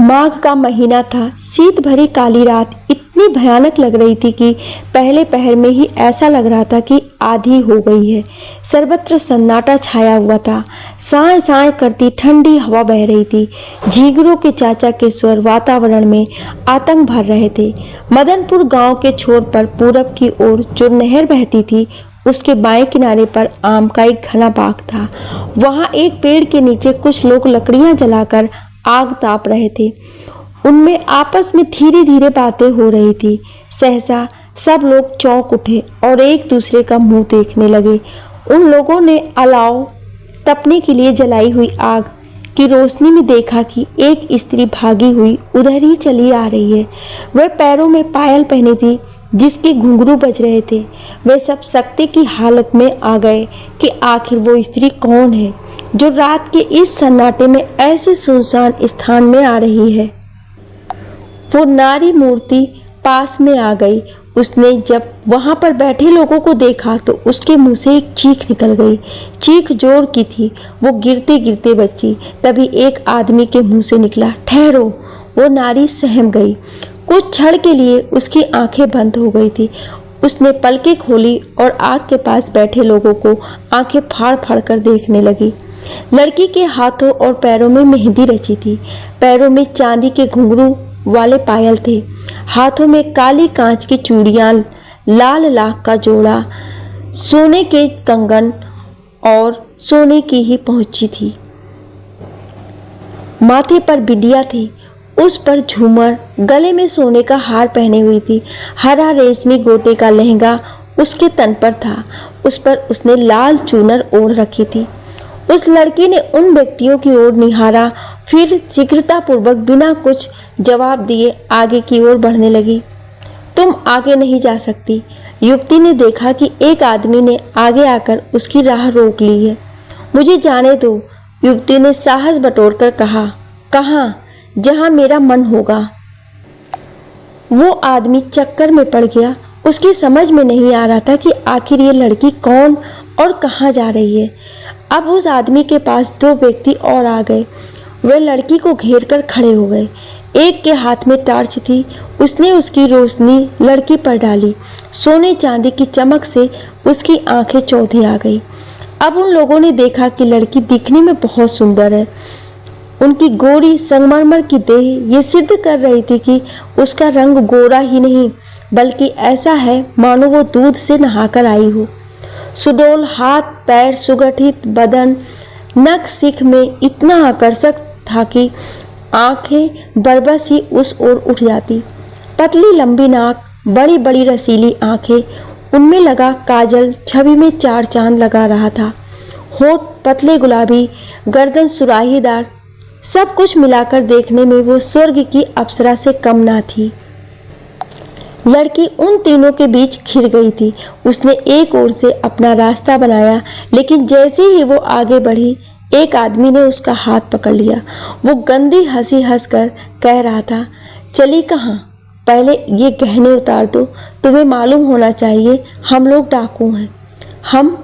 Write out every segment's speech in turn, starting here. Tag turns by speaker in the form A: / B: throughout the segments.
A: माघ का महीना था। शीत भरी काली रात इतनी भयानक लग रही थी कि पहले पहर में ही ऐसा लग रहा था कि आधी हो गई है। सर्वत्र सन्नाटा छाया हुआ था। साए साए करती ठंडी हवा बह रही थी। झींगरों के चाचा के स्वर वातावरण में आतंक भर रहे थे। मदनपुर गांव के छोर पर पूरब की ओर जो नहर बहती थी, उसके बाएं किनारे पर आम का एक घना बाग था। वहां एक पेड़ के नीचे कुछ लोग लकड़ियां जलाकर आग ताप रहे थे। उनमें आपस में धीरे धीरे बातें हो रही थी। सहसा सब लोग चौंक उठे और एक दूसरे का मुंह देखने लगे। उन लोगों ने अलाव तपने के लिए जलाई हुई आग की रोशनी में देखा कि एक स्त्री भागी हुई उधर ही चली आ रही है। वह पैरों में पायल पहनी थी जिसके घुंघरू बज रहे थे। वे सब सकते की हालत में आ गए कि आखिर वो स्त्री कौन है जो रात के इस सन्नाटे में ऐसे सुनसान स्थान में आ रही है। वो नारी मूर्ति पास में आ गई। उसने जब वहां पर बैठे लोगों को देखा तो उसके मुंह से एक चीख निकल गई। चीख जोर की थी। वो गिरते गिरते बची। तभी एक आदमी के मुंह से निकला, ठहरो। वो नारी सहम गई। कुछ क्षण के लिए उसकी आंखें बंद हो गई थी। उसने पलकें खोली और आग के पास बैठे लोगों को आंखें फाड़ फाड़ कर देखने लगी। लड़की के हाथों और पैरों में मेहंदी रची थी। पैरों में चांदी के घुंघरू वाले पायल थे। हाथों में काली कांच की चूड़ियां, लाल लाख का जोड़ा, सोने के कंगन और सोने की ही पहुंची थी। माथे पर बिंदिया थी, उस पर झूमर, गले में सोने का हार पहने हुई थी। हरा रेशमी गोटे का लहंगा उसके तन पर था। उस पर उसने लाल चूनर ओढ़ रखी थी। उस लड़की ने उन व्यक्तियों की ओर निहारा, फिर शीघ्रतापूर्वक बिना कुछ जवाब दिए आगे की ओर बढ़ने लगी। तुम आगे नहीं जा सकती। युवती ने देखा कि एक आदमी ने आगे आकर उसकी राह रोक ली है। मुझे जाने दो, युवती ने साहस बटोरकर कहा। कहाँ? जहाँ मेरा मन होगा। वो आदमी चक्कर में पड़ गया। उसकी समझ में नहीं आ रहा था कि आखिर ये लड़की कौन और कहाँ जा रही है। अब उस आदमी के पास दो व्यक्ति और आ गए। वे लड़की को घेर कर खड़े हो गए। एक के हाथ में टार्च थी। उसने उसकी रोशनी लड़की पर डाली। सोने चांदी की चमक से उसकी आंखें चौधी आ गई। अब उन लोगों ने देखा कि लड़की दिखने में बहुत सुंदर है। उनकी गोरी संगमरमर की देह ये सिद्ध कर रही थी कि उसका रंग गोरा ही नहीं बल्कि ऐसा है मानो वो दूध से नहाकर आई हो। सुडौल हाथ पैर, सुगठित बदन, नख सिख में इतना आकर्षक था कि आंखें बरबस ही उस ओर उठ जाती। पतली लंबी नाक, बड़ी बड़ी रसीली आंखें, उनमें लगा काजल छवि में चार चांद लगा रहा था। होठ पतले गुलाबी, गर्दन सुराहीदार, सब कुछ मिलाकर देखने में वो स्वर्ग की अप्सरा से कम ना थी। लड़की उन तीनों के बीच घिर गई थी। उसने एक ओर से अपना रास्ता बनाया, लेकिन जैसे ही वो आगे बढ़ी एक आदमी ने उसका हाथ पकड़ लिया। वो गंदी हंसी हंसकर कह रहा था, चली कहाँ? पहले ये गहने उतार दो। तुम्हें मालूम होना चाहिए हम लोग डाकू हैं। हम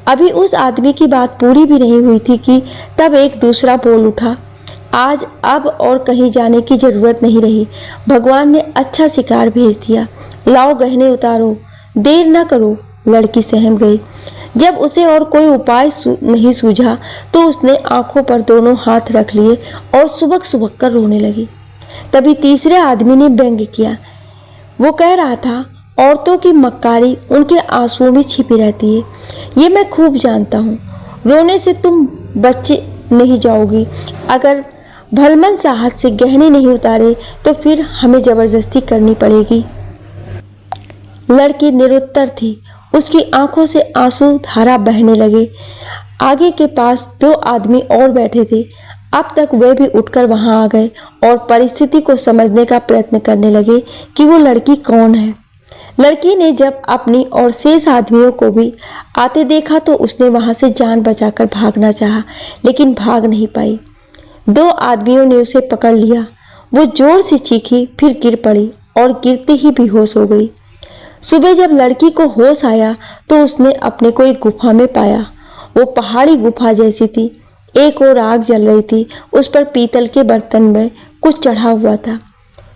A: अभी उस आदमी की बात पूरी भी नहीं हुई थी कि तब एक दूसरा बोल उठा, आज अब और कहीं जाने की जरूरत नहीं रही। भगवान ने अच्छा शिकार भेज दिया। लाओ गहने उतारो, देर न करो। लड़की सहम गई। जब उसे और कोई उपाय नहीं सूझा तो उसने आंखों पर दोनों हाथ रख लिए और सुबक सुबक कर रोने लगी। तभी तीसरे आदमी ने व्यंग्य किया। वो कह रहा था, औरतों की मक्कारी उनके आंसुओं में छिपी रहती है। ये मैं खूब जानता हूँ। रोने से तुम बच्चे नहीं जाओगी। अगर भलमन साहब से गहने नहीं उतारे तो फिर हमें जबरदस्ती करनी पड़ेगी। लड़की निरुत्तर थी। उसकी आंखों से आंसू धारा बहने लगे। आगे के पास दो आदमी और बैठे थे। अब तक वे भी उठकर वहां आ गए और परिस्थिति को समझने का प्रयत्न करने लगे कि वो लड़की कौन है। लड़की ने जब अपनी और शेष आदमियों को भी आते देखा तो उसने वहां से जान बचाकर भागना चाहा, लेकिन भाग नहीं पाई। दो आदमियों ने उसे पकड़ लिया। वो जोर से चीखी, फिर गिर पड़ी और गिरते ही बेहोश हो गई। सुबह जब लड़की को होश आया तो उसने अपने को एक गुफा में पाया। वो पहाड़ी गुफा जैसी थी। एक और आग जल रही थी। उस पर पीतल के बर्तन में कुछ चढ़ा हुआ था।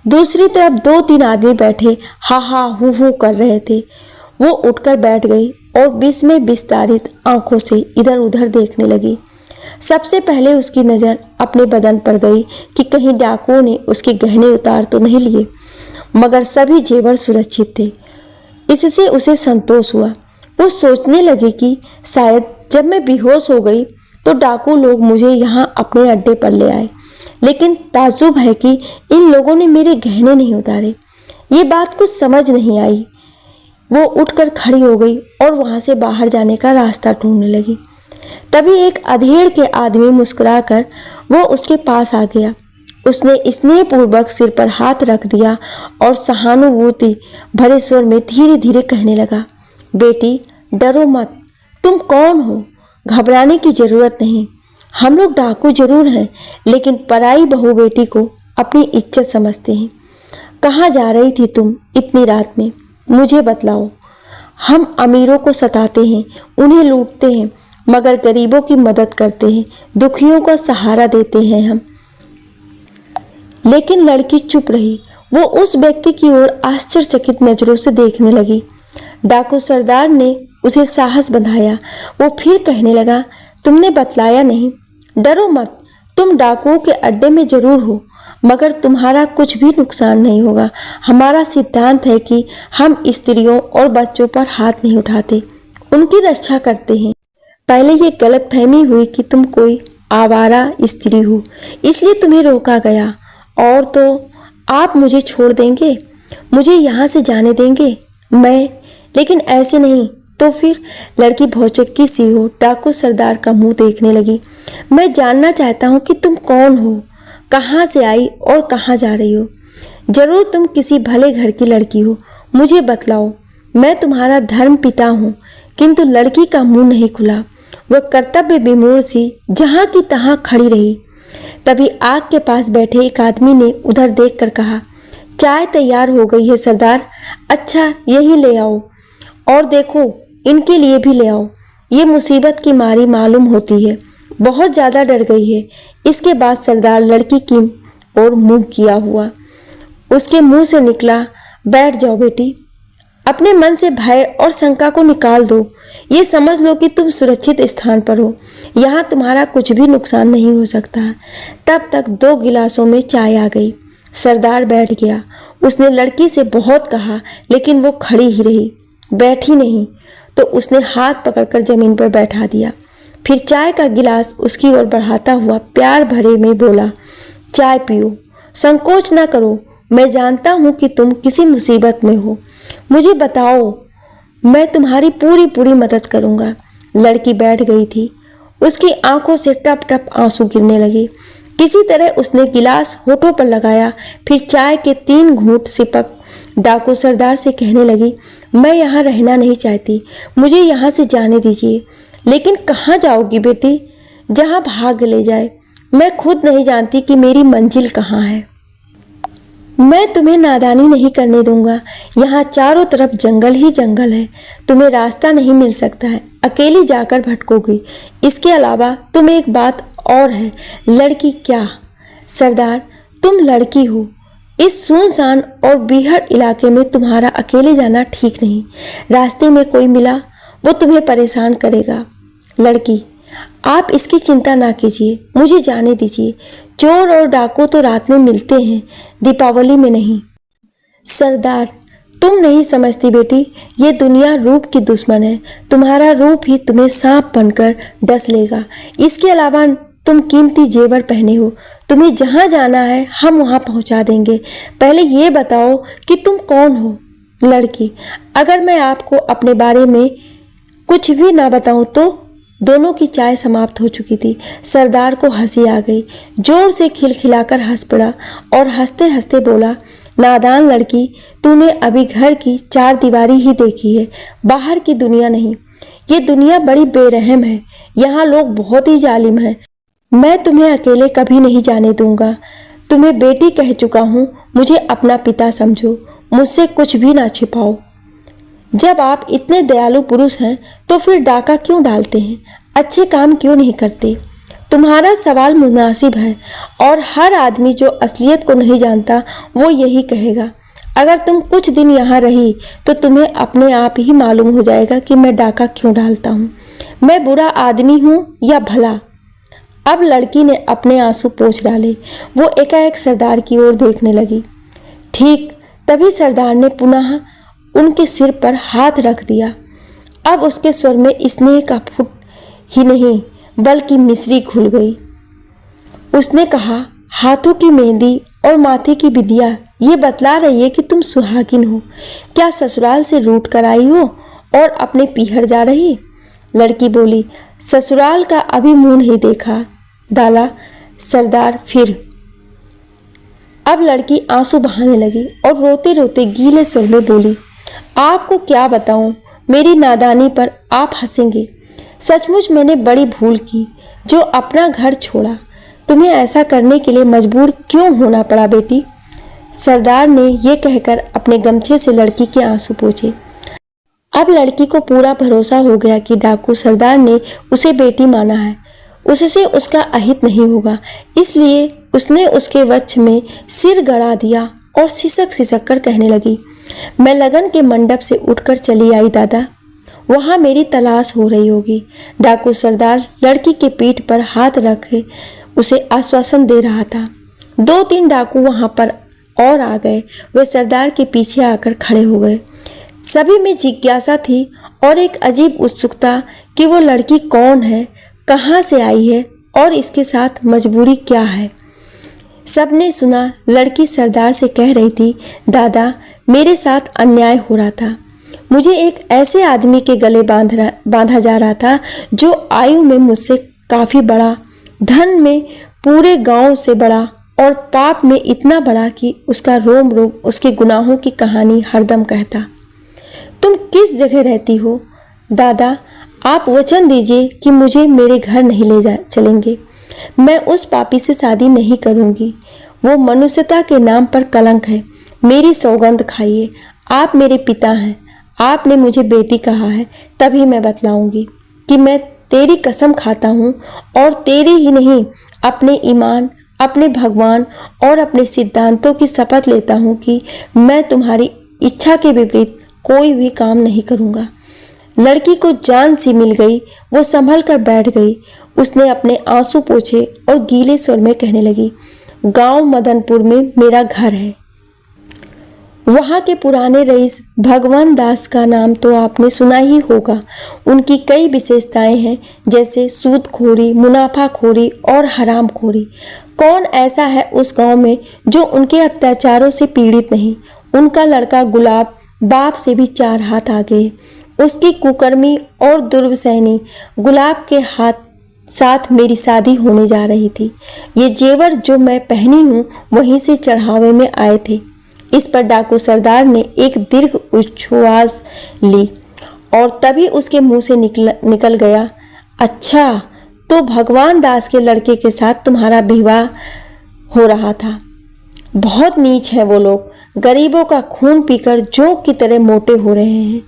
A: दूसरी तरफ 2-3 आदमी बैठे हा हा हू हू कर रहे थे। वो उठकर बैठ गई और विस्मय विस्तारित आंखों से इधर उधर देखने लगी। सबसे पहले उसकी नज़र अपने बदन पर गई कि कहीं डाकुओं ने उसके गहने उतार तो नहीं लिए, मगर सभी जेवर सुरक्षित थे। इससे उसे संतोष हुआ। वो सोचने लगी कि शायद जब मैं बेहोश हो गई तो डाकू लोग मुझे यहाँ अपने अड्डे पर ले आए, लेकिन ताज्जुब है कि इन लोगों ने मेरे गहने नहीं उतारे। ये बात कुछ समझ नहीं आई। वो उठकर खड़ी हो गई और वहाँ से बाहर जाने का रास्ता ढूंढने लगी। तभी एक अधेड़ के आदमी मुस्कुराकर वो उसके पास आ गया। उसने स्नेहपूर्वक सिर पर हाथ रख दिया और सहानुभूति भरे स्वर में धीरे धीरे कहने लगा, बेटी डरो मत, तुम कौन हो? घबराने की जरूरत नहीं। हम लोग डाकू जरूर हैं, लेकिन पराई बहू बेटी को अपनी इज्जत समझते हैं। कहाँ जा रही थी तुम इतनी रात में? मुझे बतलाओ। हम अमीरों को सताते हैं, उन्हें लूटते हैं, मगर गरीबों की मदद करते हैं, दुखियों का सहारा देते हैं हम। लेकिन लड़की चुप रही। वो उस व्यक्ति की ओर आश्चर्यचकित नजरों से देखने लगी। डाकू सरदार ने उसे साहस बंधाया। वो फिर कहने लगा, तुमने बतलाया नहीं। डरो मत, तुम डाकुओं के अड्डे में जरूर हो, मगर तुम्हारा कुछ भी नुकसान नहीं होगा। हमारा सिद्धांत है कि हम स्त्रियों और बच्चों पर हाथ नहीं उठाते, उनकी रक्षा करते हैं। पहले ये गलतफहमी हुई कि तुम कोई आवारा स्त्री हो, इसलिए तुम्हें रोका गया। और तो आप मुझे छोड़ देंगे, मुझे यहाँ से जाने देंगे? लेकिन ऐसे नहीं। तो फिर? लड़की भौचक्की सी हो डाकू सरदार का मुंह देखने लगी। मैं जानना चाहता हूँ कि तुम कौन हो, कहाँ से आई और कहाँ जा रही हो? जरूर तुम किसी भले घर की लड़की हो, मुझे बतलाओ। मैं तुम्हारा धर्म पिता हूँ। किंतु लड़की का मुंह नहीं खुला। वह कर्तव्य विमूढ़ सी जहाँ की तहाँ खड़ी रही। तभी आग के पास बैठे एक आदमी ने उधर देखकर कहा, चाय तैयार हो गई है सरदार। अच्छा, यही ले आओ, और देखो इनके लिए भी ले आओ। ये मुसीबत की मारी मालूम होती है, बहुत ज़्यादा डर गई है। इसके बाद सरदार लड़की की ओर मुंह किया हुआ। उसके मुंह से निकला, बैठ जाओ बेटी, अपने मन से भय और शंका को निकाल दो। ये समझ लो कि तुम सुरक्षित स्थान पर हो, यहाँ तुम्हारा कुछ भी नुकसान नहीं हो सकता। तब तक 2 गिलासों में चाय आ गई। सरदार बैठ गया। उसने लड़की से बहुत कहा, लेकिन वो खड़ी ही रही, बैठी नहीं। तो उसने हाथ पकड़कर जमीन पर बैठा दिया। फिर चाय का गिलास उसकी ओर बढ़ाता हुआ प्यार भरे में बोला, चाय पियो, संकोच ना करो। मैं जानता हूँ कि तुम किसी मुसीबत में हो। मुझे बताओ, मैं तुम्हारी पूरी पूरी मदद करूँगा। लड़की बैठ गई थी। उसकी आंखों से टप टप आंसू गिरने लगे। किसी तरह उसने गिलास होठों पर लगाया। फिर चाय के 3 घूंट सिपक डाकू सरदार से कहने लगी, मैं यहाँ रहना नहीं चाहती, मुझे यहाँ से जाने दीजिए। लेकिन कहाँ जाओगी बेटी? जहाँ भाग्य ले जाए। मैं खुद नहीं जानती कि मेरी मंजिल कहाँ है। मैं तुम्हें नादानी नहीं करने दूंगा। यहाँ चारों तरफ जंगल ही जंगल है, तुम्हें रास्ता नहीं मिल सकता है, अकेली जाकर भटकोगी। इसके अलावा तुम एक बात और है। लड़की? क्या सरदार, तुम लड़की हो। इस सुनसान और बीहड़ इलाके में तुम्हारा अकेले जाना ठीक नहीं। रास्ते में कोई मिला वो तुम्हें परेशान करेगा। लड़की, आप इसकी चिंता ना कीजिए, मुझे जाने दीजिए। चोर और डाकू तो रात में मिलते हैं, दीपावली में नहीं। सरदार, तुम नहीं समझती बेटी, ये दुनिया रूप की दुश्मन है। तुम्हारा रूप ही तुम्हें सांप बनकर डस लेगा। इसके अलावा तुम कीमती जेवर पहने हो, तुम्हें जहाँ जाना है हम वहाँ पहुँचा देंगे। पहले ये बताओ कि तुम कौन हो? लड़की, अगर मैं आपको अपने बारे में कुछ भी ना बताऊँ तो? दोनों की चाय समाप्त हो चुकी थी। सरदार को हंसी आ गई। जोर से खिलखिलाकर हंस पड़ा और हंसते हंसते बोला, नादान लड़की, तूने अभी घर की 4 दीवारी ही देखी है, बाहर की दुनिया नहीं। ये दुनिया बड़ी बेरहम है, यहाँ लोग बहुत ही जालिम हैं। मैं तुम्हें अकेले कभी नहीं जाने दूंगा। तुम्हें बेटी कह चुका हूँ, मुझे अपना पिता समझो, मुझसे कुछ भी ना छिपाओ। जब आप इतने दयालु पुरुष हैं तो फिर डाका क्यों डालते हैं? अच्छे काम क्यों नहीं करते? तुम्हारा सवाल मुनासिब है और हर आदमी जो असलियत को नहीं जानता वो यही कहेगा। अगर तुम कुछ दिन यहाँ रही तो तुम्हें अपने आप ही मालूम हो जाएगा कि मैं डाका क्यों डालता हूँ, मैं बुरा आदमी हूँ या भला। अब लड़की ने अपने आंसू पोंछ डाले। वो एकाएक सरदार की ओर देखने लगी। ठीक तभी सरदार ने पुनः उनके सिर पर हाथ रख दिया। अब उसके स्वर में स्नेह का फुट ही नहीं बल्कि मिश्री घुल गई। उसने कहा, हाथों की मेहंदी और माथे की बिंदिया ये बतला रही है कि तुम सुहागिन हो। क्या ससुराल से रूठ कर आई हो और अपने पीहर जा रही? लड़की बोली, ससुराल का अभी मुंह नहीं देखा डाला सरदार फिर। अब लड़की आंसू बहाने लगी और रोते रोते गीले सुर में बोली, आपको क्या बताऊं, मेरी नादानी पर आप हंसेंगे। सचमुच मैंने बड़ी भूल की जो अपना घर छोड़ा। तुम्हें ऐसा करने के लिए मजबूर क्यों होना पड़ा बेटी? सरदार ने यह कहकर अपने गमछे से लड़की के आंसू पोंछे। अब लड़की को पूरा भरोसा हो गया कि डाकू सरदार ने उसे बेटी माना है, उससे उसका अहित नहीं होगा। इसलिए उसने उसके वक्ष में सिर गड़ा दिया और सिसक सिसक कर कहने लगी, मैं लगन के मंडप से उठकर चली आई दादा, वहाँ मेरी तलाश हो रही होगी। डाकू सरदार लड़की के पीठ पर हाथ रखे उसे आश्वासन दे रहा था। 2-3 डाकू वहाँ पर और आ गए। वे सरदार के पीछे आकर खड़े हो गए। सभी में जिज्ञासा थी और एक अजीब उत्सुकता कि वो लड़की कौन है, कहाँ से आई है और इसके साथ मजबूरी क्या है। सबने सुना लड़की सरदार से कह रही थी, दादा मेरे साथ अन्याय हो रहा था। मुझे एक ऐसे आदमी के गले बांधा जा रहा था जो आयु में मुझसे काफ़ी बड़ा, धन में पूरे गांव से बड़ा और पाप में इतना बड़ा कि उसका रोम रोम उसके गुनाहों की कहानी हरदम कहता। तुम किस जगह रहती हो दादा? आप वचन दीजिए कि मुझे मेरे घर नहीं ले चलेंगे। मैं उस पापी से शादी नहीं करूंगी। वो मनुष्यता के नाम पर कलंक है। मेरी सौगंध खाइए। आप मेरे पिता हैं। आपने मुझे बेटी कहा है, तभी मैं बतलाऊंगी कि मैं तेरी कसम खाता हूँ और तेरी ही नहीं, अपने ईमान, अपने भगवान और अपने सिद्धांतों की शपथ लेता हूँ कि मैं तुम्हारी इच्छा के विपरीत कोई भी काम नहीं करूँगा। लड़की को जान सी मिल गई। वो संभल कर बैठ गई। उसने अपने आंसू पोंछे और गीले स्वर में कहने लगी, गांव मदनपुर में मेरा घर है। वहाँ के पुराने रईस भगवान दास का नाम तो आपने सुना ही होगा। उनकी कई विशेषताएं हैं, जैसे सूदखोरी, मुनाफाखोरी और हरामखोरी। कौन ऐसा है उस गांव में जो उनके अत्याचारों से पीड़ित नहीं? उनका लड़का गुलाब बाप से भी 4 हाथ आगे। उसकी कुकर्मी और दुर्व्यसनी गुलाब के साथ मेरी शादी होने जा रही थी। ये जेवर जो मैं पहनी हूँ वहीं से चढ़ावे में आए थे। इस पर डाकू सरदार ने एक दीर्घ उच्छ्वास ली और तभी उसके मुंह से निकल गया, अच्छा तो भगवान दास के लड़के के साथ तुम्हारा विवाह हो रहा था। बहुत नीच हैं वो लोग, गरीबों का खून पीकर जोंक की तरह मोटे हो रहे हैं।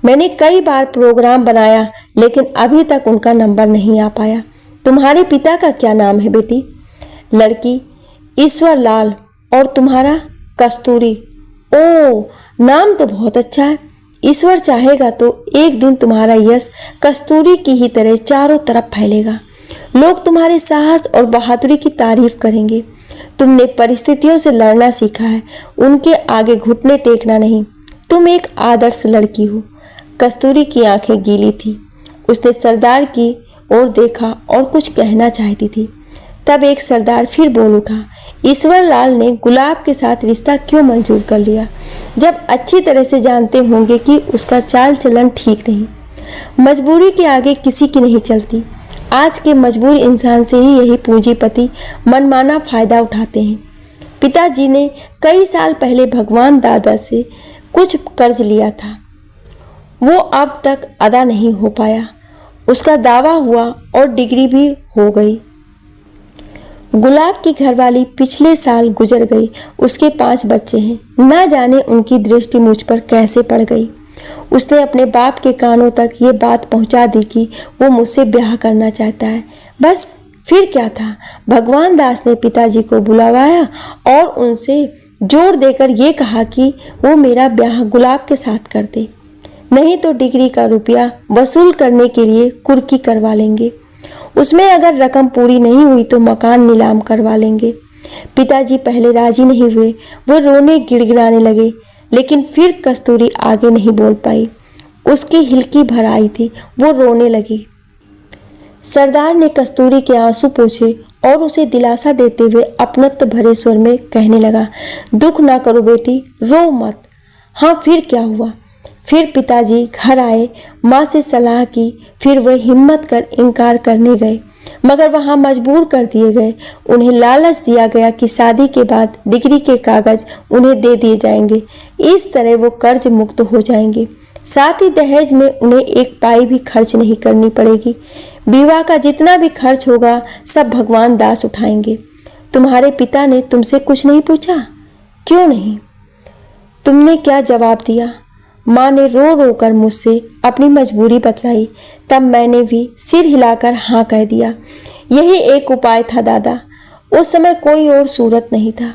A: मैंने कई बार प्रोग्राम बनाया लेकिन अभी तक उनका नंबर नहीं आ पाया। तुम्हारे पिता का क्या नाम है बेटी? लड़की, ईश्वर लाल। और तुम्हारा? कस्तूरी। ओ, नाम तो बहुत अच्छा है। ईश्वर चाहेगा तो एक दिन तुम्हारा यश कस्तूरी की ही तरह चारों तरफ फैलेगा। लोग तुम्हारे साहस और बहादुरी की तारीफ करेंगे। तुमने परिस्थितियों से लड़ना सीखा है, उनके आगे घुटने टेकना नहीं। तुम एक आदर्श लड़की हो। कस्तूरी की आंखें गीली थी। उसने सरदार की ओर देखा और कुछ कहना चाहती थी। तब एक सरदार फिर बोल उठा, ईश्वर लाल ने गुलाब के साथ रिश्ता क्यों मंजूर कर लिया, जब अच्छी तरह से जानते होंगे कि उसका चाल चलन ठीक नहीं। मजबूरी के आगे किसी की नहीं चलती। आज के मजबूर इंसान से ही यही पूंजीपति मनमाना फायदा उठाते हैं। पिताजी ने कई साल पहले भगवान दादा से कुछ कर्ज लिया था, वो अब तक अदा नहीं हो पाया। उसका दावा हुआ और डिग्री भी हो गई। गुलाब की घरवाली पिछले साल गुजर गई। उसके 5 बच्चे हैं। ना जाने उनकी दृष्टि मुझ पर कैसे पड़ गई। उसने अपने बाप के कानों तक ये बात पहुंचा दी कि वो मुझसे ब्याह करना चाहता है। बस फिर क्या था, भगवान दास ने पिताजी को बुलवाया और उनसे जोर देकर ये कहा कि वो मेरा ब्याह गुलाब के साथ कर दे, नहीं तो डिग्री का रुपया वसूल करने के लिए कुर्की करवा लेंगे। उसमें अगर रकम पूरी नहीं हुई तो मकान नीलाम करवा लेंगे। पिताजी पहले राजी नहीं हुए, वो रोने गिड़गिड़ाने लगे, लेकिन फिर कस्तूरी आगे नहीं बोल पाई। उसकी हिलकी भर आई थी, वो रोने लगी। सरदार ने कस्तूरी के आंसू पोंछे और उसे दिलासा देते हुए अपनत्व भरे स्वर में कहने लगा, दुख ना करो बेटी, रो मत। हाँ, फिर क्या हुआ? फिर पिताजी घर आए, माँ से सलाह की, फिर वह हिम्मत कर इनकार करने गए, मगर वहाँ मजबूर कर दिए गए। उन्हें लालच दिया गया कि शादी के बाद डिग्री के कागज उन्हें दे दिए जाएंगे, इस तरह वो कर्ज मुक्त हो जाएंगे। साथ ही दहेज में उन्हें एक पाई भी खर्च नहीं करनी पड़ेगी। विवाह का जितना भी खर्च होगा सब भगवान दास उठाएंगे। तुम्हारे पिता ने तुमसे कुछ नहीं पूछा? क्यों नहीं? तुमने क्या जवाब दिया? माँ ने रो रो कर मुझसे अपनी मजबूरी बतलाई, तब मैंने भी सिर हिलाकर हाँ कह दिया। यही एक उपाय था दादा, उस समय कोई और सूरत नहीं था।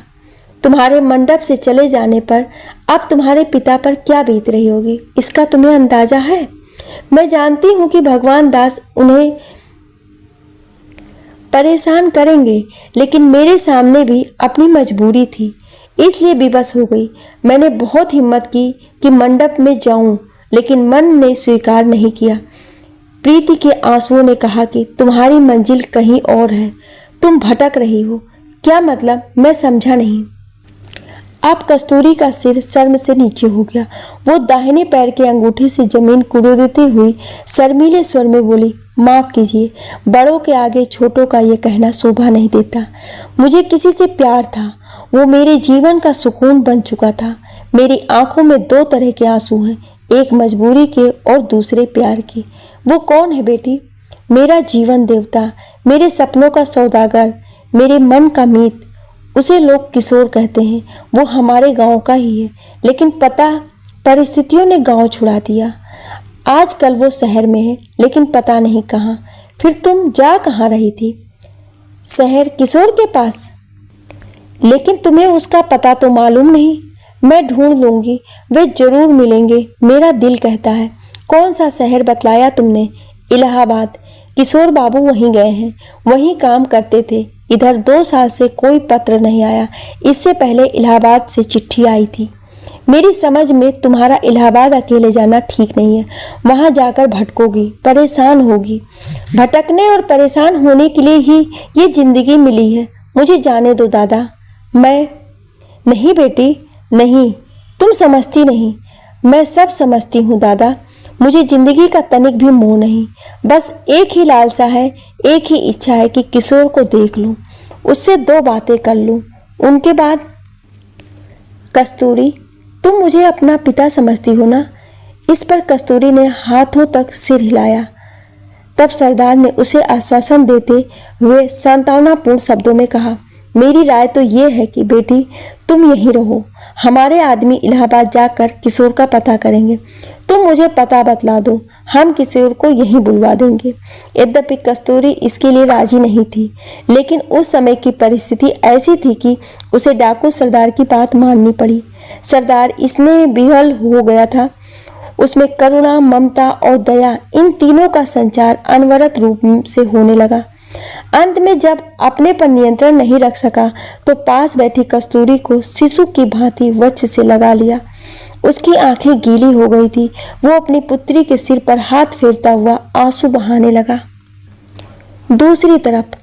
A: तुम्हारे मंडप से चले जाने पर अब तुम्हारे पिता पर क्या बीत रही होगी, इसका तुम्हें अंदाजा है? मैं जानती हूँ कि भगवान दास उन्हें परेशान करेंगे, लेकिन मेरे सामने भी अपनी मजबूरी थी, इसलिए विवश हो गई। मैंने बहुत हिम्मत की कि मंडप में जाऊं, लेकिन मन ने स्वीकार नहीं किया। प्रीति के आंसुओं ने कहा कि तुम्हारी मंजिल कहीं और है, तुम भटक रही हो। क्या मतलब? मैं समझा नहीं। अब कस्तूरी का सिर शर्म से नीचे हो गया। वो दाहिने पैर के अंगूठे से जमीन कुरेदती हुई शर्मीले स्वर में बोली, माफ कीजिए, बड़ों के आगे छोटों का ये कहना शोभा नहीं देता। मुझे किसी से प्यार था, वो मेरे जीवन का सुकून बन चुका था। मेरी आंखों में दो तरह के आंसू हैं, एक मजबूरी के और दूसरे प्यार के। वो कौन है बेटी? मेरा जीवन देवता, मेरे सपनों का सौदागर, मेरे मन का मीत। उसे लोग किशोर कहते हैं। वो हमारे गांव का ही है, लेकिन पता परिस्थितियों ने गांव छुड़ा दिया। आजकल वो शहर में है, लेकिन पता नहीं कहाँ। फिर तुम जा कहाँ रही थी? शहर, किशोर के पास। लेकिन तुम्हें उसका पता तो मालूम नहीं। मैं ढूंढ लूंगी, वे जरूर मिलेंगे, मेरा दिल कहता है। कौन सा शहर बतलाया तुमने? इलाहाबाद। किशोर बाबू वहीं गए हैं, वहीं काम करते थे। इधर 2 साल से कोई पत्र नहीं आया। इससे पहले इलाहाबाद से चिट्ठी आई थी। मेरी समझ में तुम्हारा इलाहाबाद अकेले जाना ठीक नहीं है। वहां जाकर भटकोगी, परेशान होगी। भटकने और परेशान होने के लिए ही ये जिंदगी मिली है। मुझे जाने दो दादा। मैं नहीं बेटी, नहीं, तुम समझती नहीं। मैं सब समझती हूँ दादा। मुझे जिंदगी का तनिक भी मोह नहीं। बस एक ही लालसा है, एक ही इच्छा है कि किशोर को देख लूं, उससे 2 बातें कर लूं। उनके बाद कस्तूरी, तुम मुझे अपना पिता समझती हो ना? इस पर कस्तूरी ने हाथों तक सिर हिलाया। तब सरदार ने उसे आश्वासन देते हुए सांत्वनापूर्ण शब्दों में कहा, मेरी राय तो ये है कि बेटी तुम यहीं रहो। हमारे आदमी इलाहाबाद जाकर किशोर का पता करेंगे। तुम मुझे पता बतला दो, हम किशोर को यहीं बुलवा देंगे। यद्यपि कस्तूरी इसके लिए राजी नहीं थी, लेकिन उस समय की परिस्थिति ऐसी थी कि उसे डाकू सरदार की बात माननी पड़ी। सरदार इसने विह्वल हो गया था। उसमें करुणा, ममता और दया, इन तीनों का संचार अनवरत रूप से होने लगा। अंत में जब अपने पर नियंत्रण नहीं रख सका तो पास बैठी कस्तूरी को शिशु की भांति वक्ष से लगा लिया। उसकी आंखें गीली हो गई थी। वो अपनी पुत्री के सिर पर हाथ फेरता हुआ आंसू बहाने लगा। दूसरी तरफ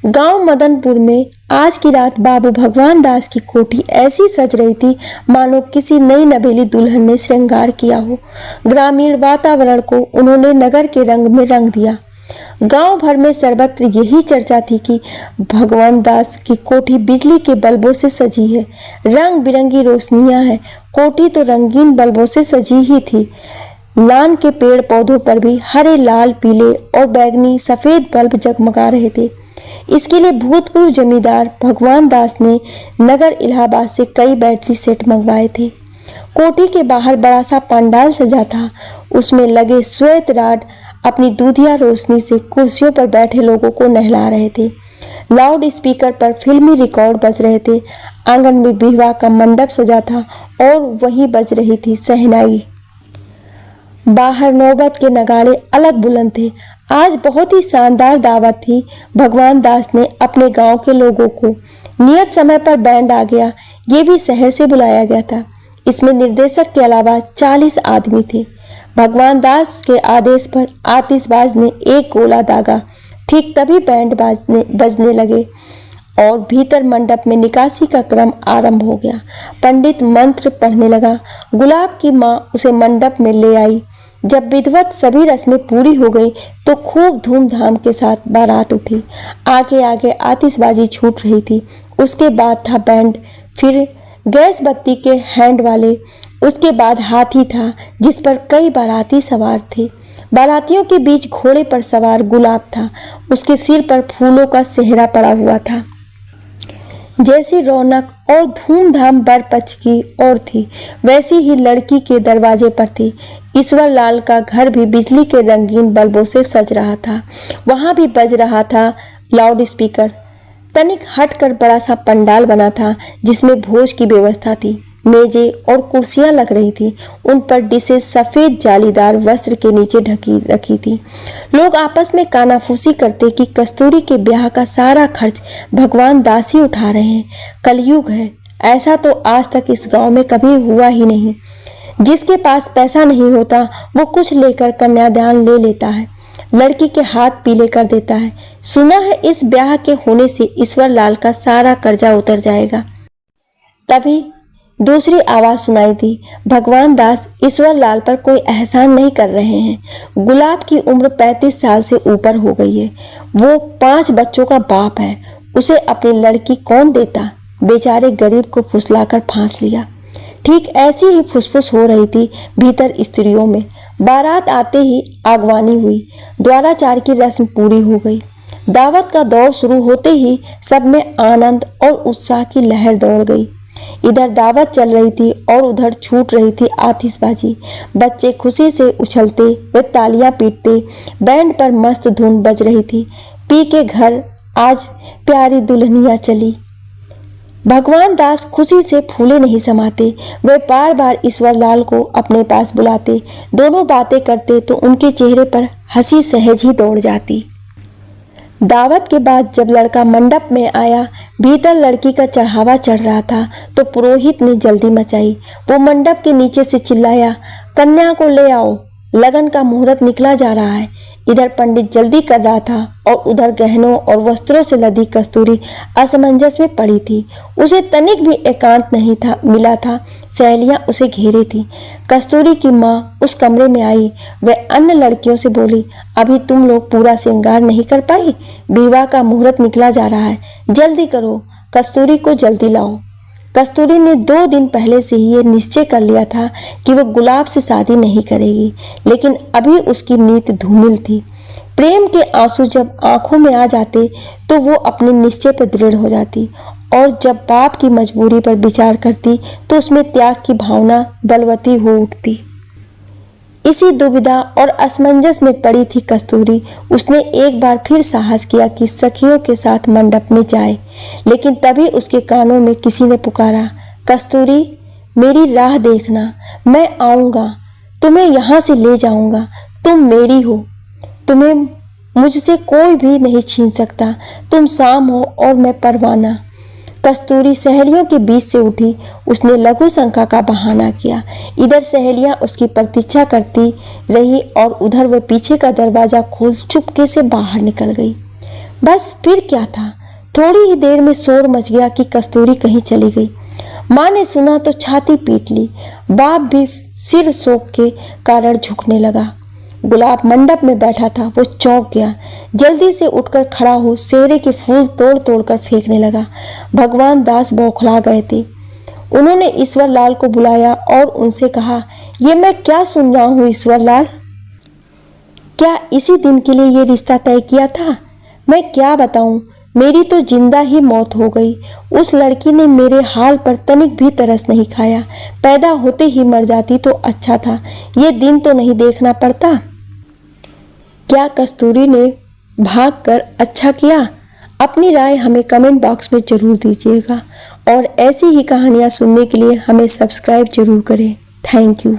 A: गांव मदनपुर में आज की रात बाबू भगवान दास की कोठी ऐसी सज रही थी मानो किसी नई नवेली दुल्हन ने श्रृंगार किया हो। ग्रामीण वातावरण को उन्होंने नगर के रंग में रंग दिया। गांव भर में सर्वत्र यही चर्चा थी कि भगवान दास की कोठी बिजली के बल्बों से सजी है। रंग बिरंगी रोशनियां हैं। कोठी तो रंगीन बल्बों से सजी ही थी। लान के पेड़ पौधों पर भी हरे, लाल, पीले और बैगनी सफेद बल्ब जगमगा रहे थे। इसके लिए भूतपूर्व जमींदार भगवान दास ने नगर इलाहाबाद से कई बैटरी सेट मंगवाए थे। कोठी के बाहर बड़ा सा पंडाल सजा था। उसमें लगे श्वेत राड अपनी दूधिया रोशनी से कुर्सियों पर बैठे लोगों को नहला रहे थे। लाउड स्पीकर पर फिल्मी रिकॉर्ड बज रहे थे। आंगन में विवाह का मंडप सजा था और वहीं बज रही थी शहनाई। बाहर नौबत के नगाड़े अलग बुलंद थे। आज बहुत ही शानदार दावत थी। भगवान दास ने अपने गांव के लोगों को नियत समय पर बैंड आ गया, ये भी शहर से बुलाया गया था। इसमें निर्देशक के अलावा 40 आदमी थे। भगवान दास के आदेश पर आतिशबाज ने एक गोला दागा। ठीक तभी बैंड बजने लगे और भीतर मंडप में निकासी का क्रम आरंभ हो गया। पंडित मंत्र पढ़ने लगा। गुलाब की माँ उसे मंडप में ले आई। जब विधिवत सभी रस्में पूरी हो गई तो खूब धूमधाम के साथ बारात उठी। आगे आगे आतिशबाजी छूट रही थी। उसके बाद था बैंड, फिर गैस बत्ती के हैंड वाले, उसके बाद हाथी था जिस पर कई बाराती सवार थे। बारातियों के बीच घोड़े पर सवार गुलाब था। उसके सिर पर फूलों का सेहरा पड़ा हुआ था। जैसी रौनक और धूमधाम बर पक्ष की ओर थी, वैसी ही लड़की के दरवाजे पर थी। ईश्वर लाल का घर भी बिजली के रंगीन बल्बों से सज रहा था। वहां भी बज रहा था लाउड स्पीकर। तनिक हटकर बड़ा सा पंडाल बना था जिसमें भोज की व्यवस्था थी। मेजें और कुर्सियां लग रही थी। उन पर डिशें सफेद जालीदार वस्त्र के नीचे ढकी रखी थी। लोग आपस में कानाफूसी करते कि कस्तूरी के ब्याह का सारा खर्च भगवान दास ही उठा रहे हैं। कलयुग है, ऐसा तो आज तक इस गांव में कभी हुआ ही नहीं। जिसके पास पैसा नहीं होता वो कुछ लेकर कन्यादान ले लेता है, लड़की के हाथ पीले कर देता है। सुना है इस ब्याह के होने से ईश्वर लाल का सारा कर्जा उतर जाएगा। तभी दूसरी आवाज सुनाई दी, भगवान दास ईश्वर लाल पर कोई एहसान नहीं कर रहे हैं। गुलाब की उम्र 35 साल से ऊपर हो गई है। वो 5 बच्चों का बाप है। उसे अपनी लड़की कौन देता? बेचारे गरीब को फुसलाकर फांस लिया। ठीक ऐसी ही फुसफुस हो रही थी भीतर स्त्रियों में। बारात आते ही आगवानी हुई। द्वाराचार की रस्म पूरी हो गई। दावत का दौर शुरू होते ही सब में आनंद और उत्साह की लहर दौड़ गई। इधर दावत चल रही थी और उधर छूट रही थी आतिशबाजी। बच्चे खुशी से उछलते वे तालियां पीटते। बैंड पर मस्त धुन बज रही थी। पी के घर आज प्यारी दुल्हनिया चली। भगवान दास खुशी से फूले नहीं समाते। वे बार बार ईश्वर लाल को अपने पास बुलाते। दोनों बातें करते तो उनके चेहरे पर हंसी सहज ही दौड़ जाती। दावत के बाद जब लड़का मंडप में आया, भीतर लड़की का चढ़ावा चढ़ रहा था तो पुरोहित ने जल्दी मचाई। वो मंडप के नीचे से चिल्लाया, कन्या को ले आओ, लगन का मुहूर्त निकला जा रहा है। इधर पंडित जल्दी कर रहा था और उधर गहनों और वस्त्रों से लदी कस्तूरी असमंजस में पड़ी थी। उसे तनिक भी एकांत नहीं था मिला था। सहेलियां उसे घेरे थी। कस्तूरी की माँ उस कमरे में आई। वह अन्य लड़कियों से बोली, अभी तुम लोग पूरा श्रृंगार नहीं कर पाई? विवाह का मुहूर्त निकला जा रहा है, जल्दी करो, कस्तूरी को जल्दी लाओ। कस्तूरी ने 2 दिन पहले से ही ये निश्चय कर लिया था कि वो गुलाब से शादी नहीं करेगी, लेकिन अभी उसकी नीयत धूमिल थी। प्रेम के आंसू जब आंखों में आ जाते तो वो अपने निश्चय पर दृढ़ हो जाती और जब बाप की मजबूरी पर विचार करती तो उसमें त्याग की भावना बलवती हो उठती। इसी दुविधा और असमंजस में पड़ी थी कस्तूरी। उसने एक बार फिर साहस किया कि सखियों के साथ मंडप में जाए, लेकिन तभी उसके कानों में किसी ने पुकारा, कस्तूरी मेरी राह देखना, मैं आऊँगा, तुम्हें यहाँ से ले जाऊँगा, तुम मेरी हो, तुम्हें मुझसे कोई भी नहीं छीन सकता, तुम शाम हो और मैं परवाना। कस्तूरी सहेलियों के बीच से उठी। उसने लघु शंका का बहाना किया। इधर सहेलियां उसकी प्रतीक्षा करती रही और उधर वह पीछे का दरवाजा खोल चुपके से बाहर निकल गई। बस फिर क्या था, थोड़ी ही देर में शोर मच गया कि कस्तूरी कहीं चली गई। माँ ने सुना तो छाती पीट ली। बाप भी सिर शोक के कारण झुकने लगा। गुलाब मंडप में बैठा था, वो चौंक गया। जल्दी से उठकर खड़ा हो सेहरे के फूल तोड़ तोड़ कर फेंकने लगा। भगवान दास बौखला गए थे। उन्होंने ईश्वर लाल को बुलाया और उनसे कहा, ये मैं क्या सुन रहा हूँ ईश्वर लाल? क्या इसी दिन के लिए ये रिश्ता तय किया था? मैं क्या बताऊँ, मेरी तो जिंदा ही मौत हो गई। उस लड़की ने मेरे हाल पर तनिक भी तरस नहीं खाया। पैदा होते ही मर जाती तो अच्छा था, ये दिन तो नहीं देखना पड़ता। क्या कस्तूरी ने भागकर अच्छा किया? अपनी राय हमें कमेंट बॉक्स में जरूर दीजिएगा और ऐसी ही कहानियाँ सुनने के लिए हमें सब्सक्राइब जरूर करें। Thank you.